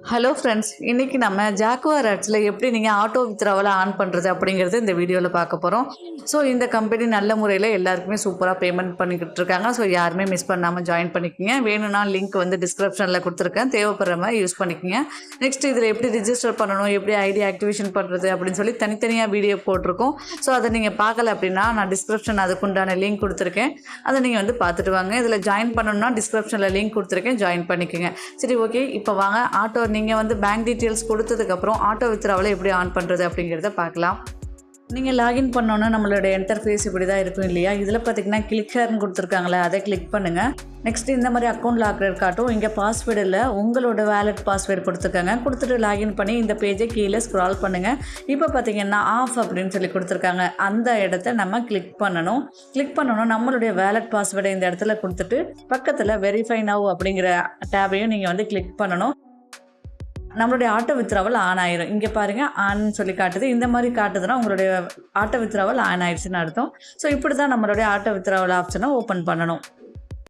Hello friends, இன்றைக்கி நம்ம Jaguar ஆட்ஸில் எப்படி நீங்கள் ஆட்டோ வித்ராவலை ஆன் பண்ணுறது அப்படிங்கிறது இந்த வீடியோவில் பார்க்க போகிறோம். ஸோ இந்த கம்பெனி நல்ல முறையில் எல்லாருக்குமே சூப்பராக பேமெண்ட் பண்ணிக்கிட்டு இருக்காங்க. ஸோ யாருமே மிஸ் பண்ணாமல் ஜாயின் பண்ணிக்கோங்க. வேணும்னா லிங்க் வந்து டிஸ்கிரிப்ஷனில் கொடுத்துருக்கேன், தேவைப்படுற மாதிரி யூஸ் பண்ணிக்கோங்க. நெக்ஸ்ட் இதில் எப்படி ரிஜிஸ்டர் பண்ணணும், எப்படி ஐடி ஆக்டிவேஷன் பண்ணுறது அப்படின்னு சொல்லி தனித்தனியாக வீடியோ போட்டிருக்கோம். ஸோ அதை நீங்கள் பார்க்கல அப்படின்னா நான் டிஸ்கிரிப்ஷன் அதுக்குண்டான லிங்க் கொடுத்துருக்கேன், அதை நீங்கள் வந்து பார்த்துட்டு வாங்க. இதில் ஜாயின் பண்ணணும்னா டிஸ்கிரிப்ஷனில் லிங்க் கொடுத்துருக்கேன், ஜாயின் பண்ணிக்கோங்க. சரி, ஓகே. இப்போ வாங்க ஆட்டோ நீங்கள் வந்து பேங்க் டீட்டெயில்ஸ் கொடுத்ததுக்கப்புறம் ஆட்டோ வித்ராவில் எப்படி ஆன் பண்ணுறது அப்படிங்கிறத பார்க்கலாம். நீங்கள் லாகின் பண்ணோன்னா நம்மளோட இன்டர்ஃபேஸ் இப்படி தான் இருக்கும் இல்லையா? இதில் பார்த்தீங்கன்னா கிளிக் ஹேர்னு கொடுத்துருக்காங்களே, அதை கிளிக் பண்ணுங்கள். நெக்ஸ்ட் இந்த மாதிரி அக்கௌண்ட் லாக்கர் காட்டும். இங்கே பாஸ்வேர்டு இல்லை, உங்களோட வேலட் பாஸ்வேர்டு கொடுத்துருக்காங்க. கொடுத்துட்டு லாகின் பண்ணி இந்த பேஜை கீழே ஸ்க்ரால் பண்ணுங்கள். இப்போ பார்த்தீங்கன்னா ஆஃப் அப்படின்னு சொல்லி கொடுத்துருக்காங்க, அந்த இடத்த நம்ம கிளிக் பண்ணணும். கிளிக் பண்ணணும், நம்மளுடைய வேலட் பாஸ்வேர்டை இந்த இடத்துல கொடுத்துட்டு பக்கத்தில் வெரிஃபை நவ் அப்படிங்கிற டேபையும் நீங்கள் வந்து கிளிக் பண்ணணும். நம்மளுடைய ஆட்டோ வித்ராவல் ஆன் ஆயிரும். இங்கே பாருங்கள், ஆன் சொல்லி காட்டுது. இந்த மாதிரி காட்டுதுன்னா உங்களுடைய ஆட்டோ வித்ராவல் ஆன் ஆயிடுச்சுன்னு அர்த்தம். ஸோ இப்படி தான் நம்மளுடைய ஆட்டோ வித்ராவல் ஆப்ஷனை ஓப்பன் பண்ணணும்.